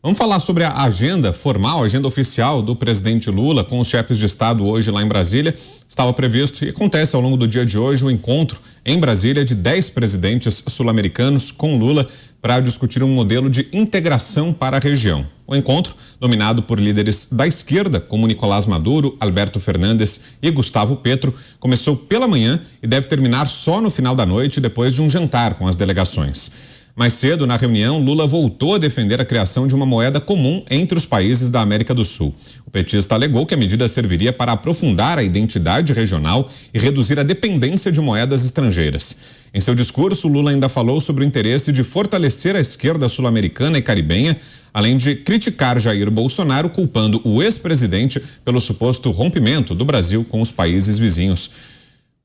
Vamos falar sobre a agenda formal, a agenda oficial do presidente Lula com os chefes de Estado hoje lá em Brasília. Estava previsto e acontece ao longo do dia de hoje um encontro em Brasília de 10 presidentes sul-americanos com Lula para discutir um modelo de integração para a região. O encontro, dominado por líderes da esquerda, como Nicolás Maduro, Alberto Fernandes e Gustavo Petro, começou pela manhã e deve terminar só no final da noite, depois de um jantar com as delegações. Mais cedo, na reunião, Lula voltou a defender a criação de uma moeda comum entre os países da América do Sul. O petista alegou que a medida serviria para aprofundar a identidade regional e reduzir a dependência de moedas estrangeiras. Em seu discurso, Lula ainda falou sobre o interesse de fortalecer a esquerda sul-americana e caribenha, além de criticar Jair Bolsonaro, culpando o ex-presidente pelo suposto rompimento do Brasil com os países vizinhos.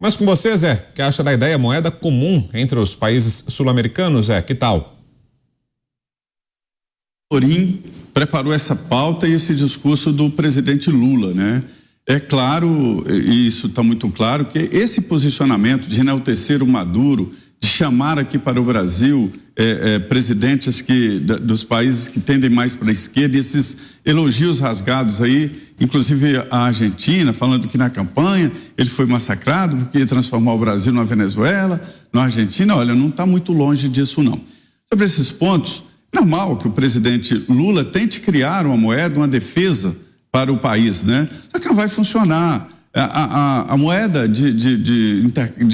Mas com você, Zé, o que acha da ideia moeda comum entre os países sul-americanos, Zé? Que tal? Morim preparou essa pauta e esse discurso do presidente Lula, né? É claro, e isso está muito claro, que esse posicionamento de enaltecer o Maduro, de chamar aqui para o Brasil presidentes dos países que tendem mais para a esquerda, e esses elogios rasgados aí, inclusive a Argentina, falando que na campanha ele foi massacrado porque ia transformar o Brasil na Venezuela, na Argentina. Olha, não está muito longe disso não. Sobre esses pontos, é normal que o presidente Lula tente criar uma moeda, uma defesa para o país, né? Só que não vai funcionar. A moeda de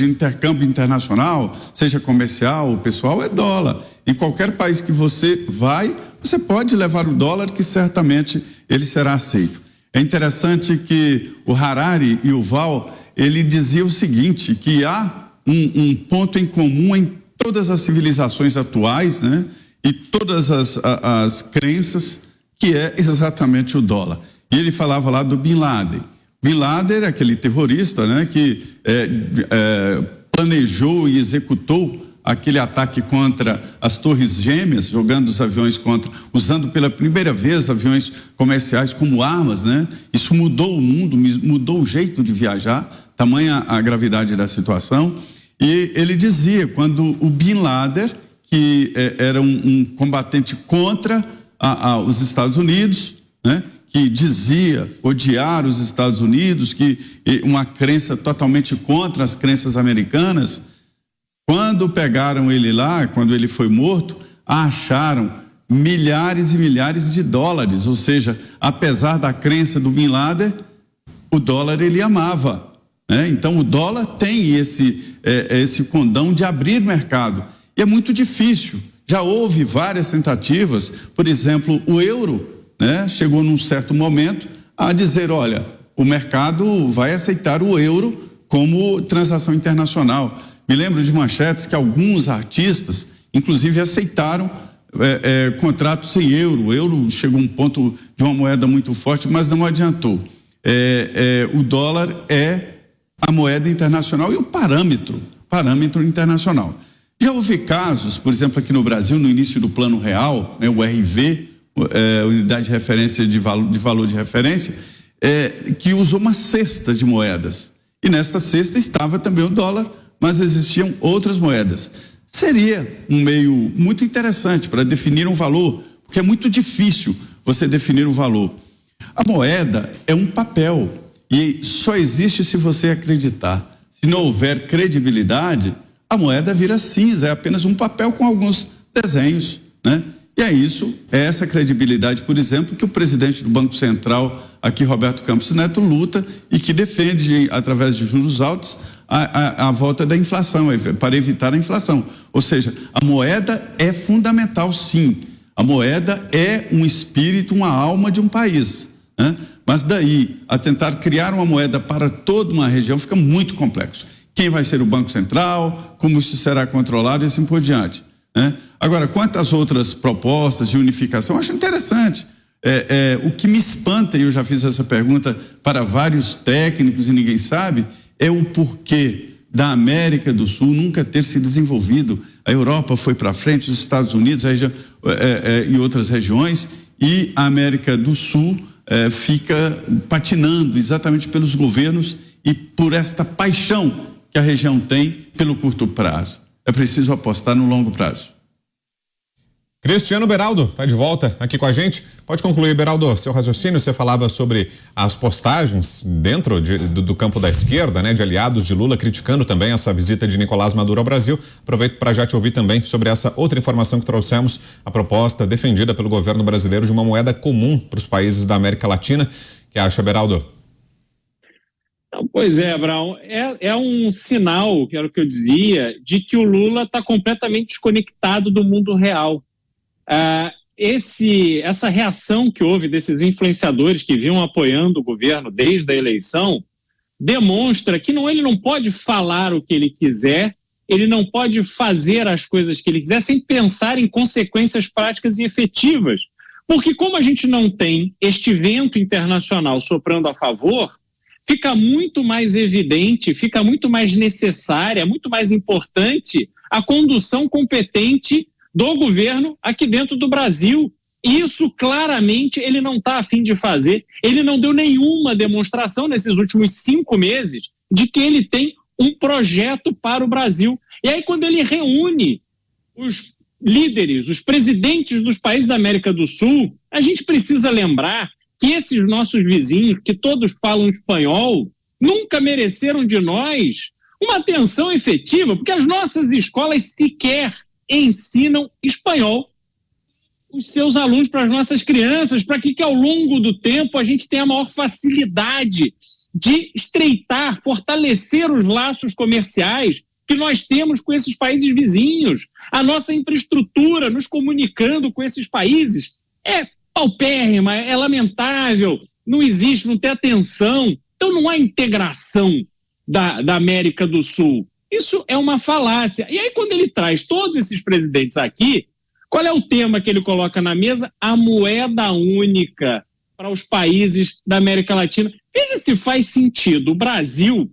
intercâmbio internacional, seja comercial ou pessoal, é dólar. Em qualquer país que você vai, você pode levar o dólar, que certamente ele será aceito. É interessante que o Harari e o Val, ele dizia o seguinte, que há um ponto em comum em todas as civilizações atuais, né? E todas as crenças, que é exatamente o dólar. E ele falava lá do Bin Laden. Bin Laden, aquele terrorista, né, que planejou e executou aquele ataque contra as Torres Gêmeas, jogando os aviões usando pela primeira vez aviões comerciais como armas, né? Isso mudou o mundo, mudou o jeito de viajar, tamanha a gravidade da situação. E ele dizia, quando o Bin Laden, que era um combatente contra os Estados Unidos, né? Que dizia odiar os Estados Unidos, que uma crença totalmente contra as crenças americanas, quando pegaram ele lá, quando ele foi morto, acharam milhares e milhares de dólares, ou seja, apesar da crença do Bin Laden, o dólar ele amava, né? Então o dólar tem esse condão de abrir mercado, e é muito difícil. Já houve várias tentativas, por exemplo, o euro, né, chegou num certo momento a dizer, olha, o mercado vai aceitar o euro como transação internacional. Me lembro de manchetes que alguns artistas, inclusive, aceitaram contratos sem euro. O euro chegou a um ponto de uma moeda muito forte, mas não adiantou. O dólar é a moeda internacional e o parâmetro internacional. Já houve casos, por exemplo, aqui no Brasil, no início do Plano Real, né, o RV, unidade de referência de valor de referência, que usou uma cesta de moedas. E nesta cesta estava também o dólar, mas existiam outras moedas. Seria um meio muito interessante para definir um valor, porque é muito difícil você definir o valor. A moeda é um papel e só existe se você acreditar. Se não houver credibilidade, a moeda vira cinza, é apenas um papel com alguns desenhos, né? E é isso, é essa credibilidade, por exemplo, que o presidente do Banco Central, aqui Roberto Campos Neto, luta e que defende, através de juros altos, a volta da inflação, para evitar a inflação. Ou seja, a moeda é fundamental, sim. A moeda é um espírito, uma alma de um país, né? Mas daí a tentar criar uma moeda para toda uma região fica muito complexo. Quem vai ser o Banco Central, como isso será controlado e assim por diante, né? Agora, quantas outras propostas de unificação, eu acho interessante. O que me espanta, e eu já fiz essa pergunta para vários técnicos e ninguém sabe, é o porquê da América do Sul nunca ter se desenvolvido. A Europa foi para frente, os Estados Unidos e outras regiões, e a América do Sul fica patinando exatamente pelos governos e por esta paixão que a região tem pelo curto prazo. É preciso apostar no longo prazo. Cristiano Beraldo está de volta aqui com a gente. Pode concluir, Beraldo, seu raciocínio. Você falava sobre as postagens dentro do campo da esquerda, né, de aliados de Lula, criticando também essa visita de Nicolás Maduro ao Brasil. Aproveito para já te ouvir também sobre essa outra informação que trouxemos, a proposta defendida pelo governo brasileiro de uma moeda comum para os países da América Latina. O que acha, Beraldo? Pois é, Brown, é um sinal, que era o que eu dizia, de que o Lula está completamente desconectado do mundo real. Essa reação que houve desses influenciadores que vinham apoiando o governo desde a eleição demonstra que ele não pode falar o que ele quiser, ele não pode fazer as coisas que ele quiser sem pensar em consequências práticas e efetivas. Porque como a gente não tem este vento internacional soprando a favor, fica muito mais evidente, fica muito mais necessária, muito mais importante a condução competente do governo aqui dentro do Brasil. E isso claramente ele não está a fim de fazer. Ele não deu nenhuma demonstração nesses últimos 5 meses de que ele tem um projeto para o Brasil. E aí quando ele reúne os líderes, os presidentes dos países da América do Sul, a gente precisa lembrar que esses nossos vizinhos, que todos falam espanhol, nunca mereceram de nós uma atenção efetiva, porque as nossas escolas sequer ensinam espanhol os seus alunos, para as nossas crianças, para que ao longo do tempo a gente tenha a maior facilidade de estreitar, fortalecer os laços comerciais que nós temos com esses países vizinhos. A nossa infraestrutura nos comunicando com esses países é paupérrima, é lamentável, não existe, não tem atenção. Então não há integração da América do Sul. Isso é uma falácia. E aí quando ele traz todos esses presidentes aqui, qual é o tema que ele coloca na mesa? A moeda única para os países da América Latina. Veja se faz sentido o Brasil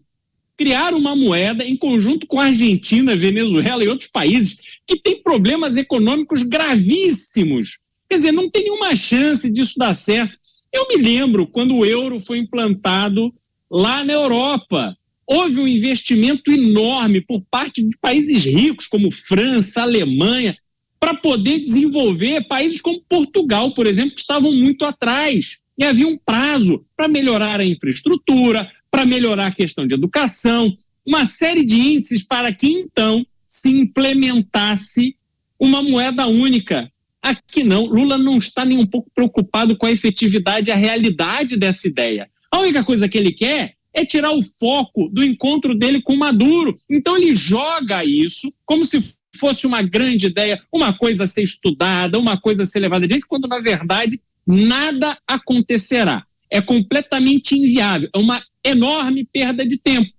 criar uma moeda em conjunto com a Argentina, Venezuela e outros países que têm problemas econômicos gravíssimos. Quer dizer, não tem nenhuma chance disso dar certo. Eu me lembro quando o euro foi implantado lá na Europa. Houve um investimento enorme por parte de países ricos, como França, Alemanha, para poder desenvolver países como Portugal, por exemplo, que estavam muito atrás. E havia um prazo para melhorar a infraestrutura, para melhorar a questão de educação, uma série de índices para que, então, se implementasse uma moeda única. Aqui não, Lula não está nem um pouco preocupado com a efetividade e a realidade dessa ideia. A única coisa que ele quer é tirar o foco do encontro dele com Maduro. Então ele joga isso como se fosse uma grande ideia, uma coisa a ser estudada, uma coisa a ser levada adiante, quando na verdade nada acontecerá. É completamente inviável, é uma enorme perda de tempo.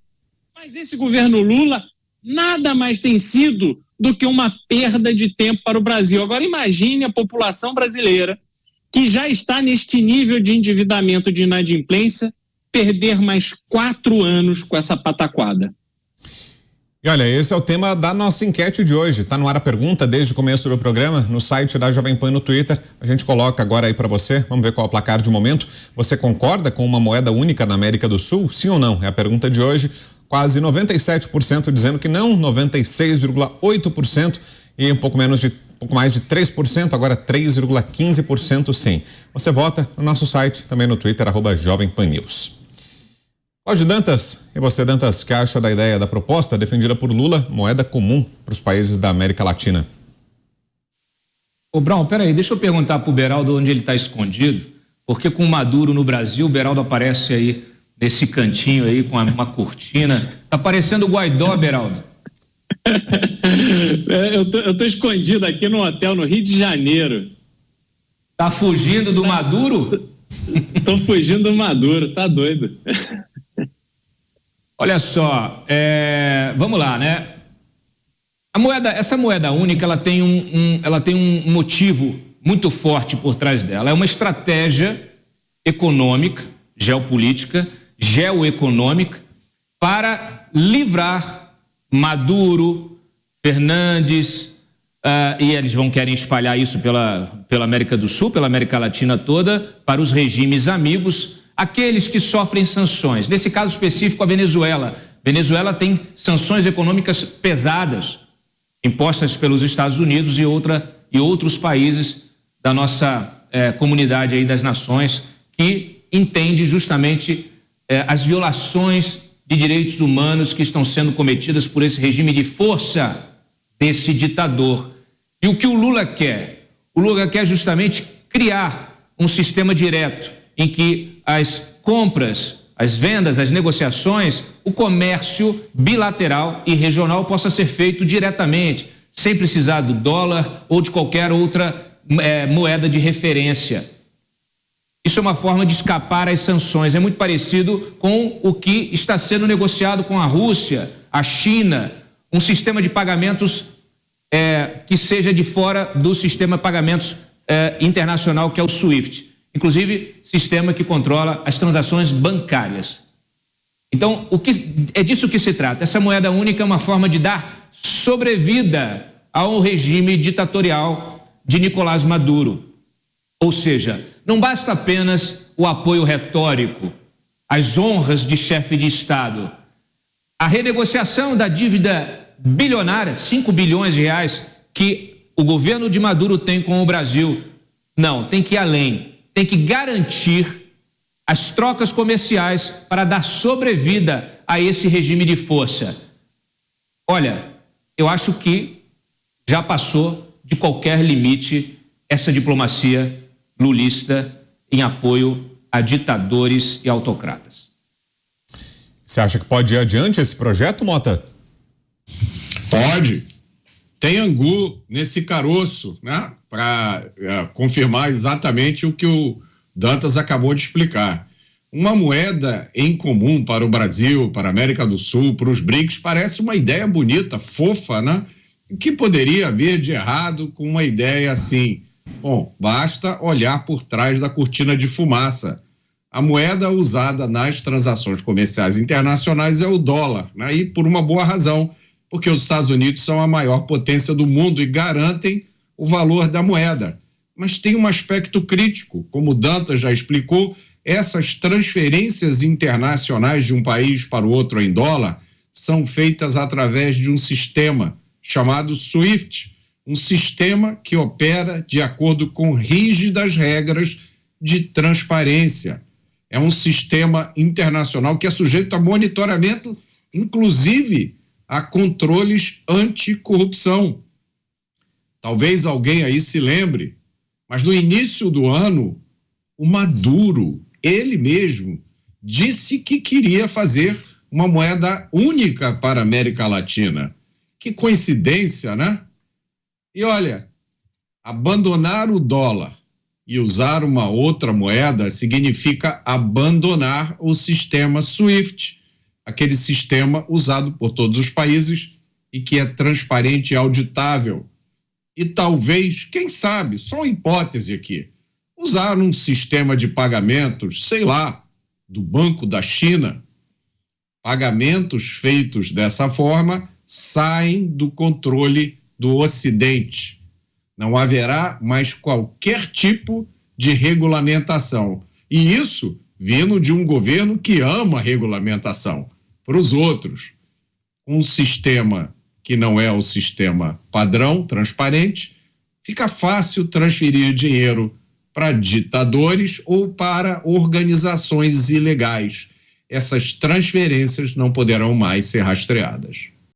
Mas esse governo Lula nada mais tem sido do que uma perda de tempo para o Brasil. Agora imagine a população brasileira que já está neste nível de endividamento, de inadimplência, perder mais 4 anos com essa pataquada. E olha, esse é o tema da nossa enquete de hoje. Tá no ar a pergunta desde o começo do programa, no site da Jovem Pan, no Twitter. A gente coloca agora aí para você. Vamos ver qual é o placar de momento. Você concorda com uma moeda única na América do Sul? Sim ou não? É a pergunta de hoje. Quase 97% dizendo que não, 96,8% e um pouco mais de 3%, agora 3,15% sim. Você vota no nosso site, também no Twitter, @JovemPanNews. Cláudio Dantas, e você, Dantas, o que acha da ideia da proposta defendida por Lula, moeda comum para os países da América Latina? Ô Brown, peraí, deixa eu perguntar pro Beraldo onde ele está escondido, porque com o Maduro no Brasil, o Beraldo aparece aí nesse cantinho aí com uma cortina, tá parecendo o Guaidó, Beraldo. Eu tô escondido aqui no hotel no Rio de Janeiro. Tá fugindo do Maduro? Tô fugindo do Maduro, tá doido. Olha só, vamos lá, né? Essa moeda única, ela tem um motivo muito forte por trás dela. É uma estratégia econômica, geopolítica, geoeconômica, para livrar Maduro, Fernandes, e eles querem espalhar isso pela América do Sul, pela América Latina toda, para os regimes amigos, aqueles que sofrem sanções. Nesse caso específico, a Venezuela. Venezuela tem sanções econômicas pesadas, impostas pelos Estados Unidos e e outros países da nossa comunidade aí das nações, que entende justamente as violações de direitos humanos que estão sendo cometidas por esse regime de força desse ditador. E o que o Lula quer? O Lula quer justamente criar um sistema direto em que as compras, as vendas, as negociações, o comércio bilateral e regional possa ser feito diretamente, sem precisar do dólar ou de qualquer outra moeda de referência. Isso é uma forma de escapar às sanções. É muito parecido com o que está sendo negociado com a Rússia, a China, um sistema de pagamentos que seja de fora do sistema de pagamentos internacional, que é o SWIFT. Inclusive, sistema que controla as transações bancárias. Então, é disso que se trata. Essa moeda única é uma forma de dar sobrevida ao regime ditatorial de Nicolás Maduro. Ou seja, não basta apenas o apoio retórico, as honras de chefe de Estado. A renegociação da dívida bilionária, 5 bilhões de reais, que o governo de Maduro tem com o Brasil. Não, tem que ir além. Tem que garantir as trocas comerciais para dar sobrevida a esse regime de força. Olha, eu acho que já passou de qualquer limite essa diplomacia lulista em apoio a ditadores e autocratas. Você acha que pode ir adiante esse projeto, Mota? Pode. Tem angu nesse caroço, né? Para confirmar exatamente o que o Dantas acabou de explicar. Uma moeda em comum para o Brasil, para a América do Sul, para os BRICS, parece uma ideia bonita, fofa, né? O que poderia haver de errado com uma ideia assim? Bom, basta olhar por trás da cortina de fumaça. A moeda usada nas transações comerciais internacionais é o dólar, né? E por uma boa razão, porque os Estados Unidos são a maior potência do mundo e garantem o valor da moeda. Mas tem um aspecto crítico, como o Dantas já explicou, essas transferências internacionais de um país para o outro em dólar são feitas através de um sistema chamado SWIFT, um sistema que opera de acordo com rígidas regras de transparência. É um sistema internacional que é sujeito a monitoramento, inclusive a controles anticorrupção. Talvez alguém aí se lembre, mas no início do ano, o Maduro, ele mesmo, disse que queria fazer uma moeda única para a América Latina. Que coincidência, né? E olha, abandonar o dólar e usar uma outra moeda significa abandonar o sistema SWIFT, aquele sistema usado por todos os países e que é transparente e auditável. E talvez, quem sabe, só uma hipótese aqui, usar um sistema de pagamentos, sei lá, do Banco da China. Pagamentos feitos dessa forma saem do controle do Ocidente. Não haverá mais qualquer tipo de regulamentação. E isso vindo de um governo que ama a regulamentação para os outros. Um sistema que não é o sistema padrão, transparente, fica fácil transferir dinheiro para ditadores ou para organizações ilegais. Essas transferências não poderão mais ser rastreadas.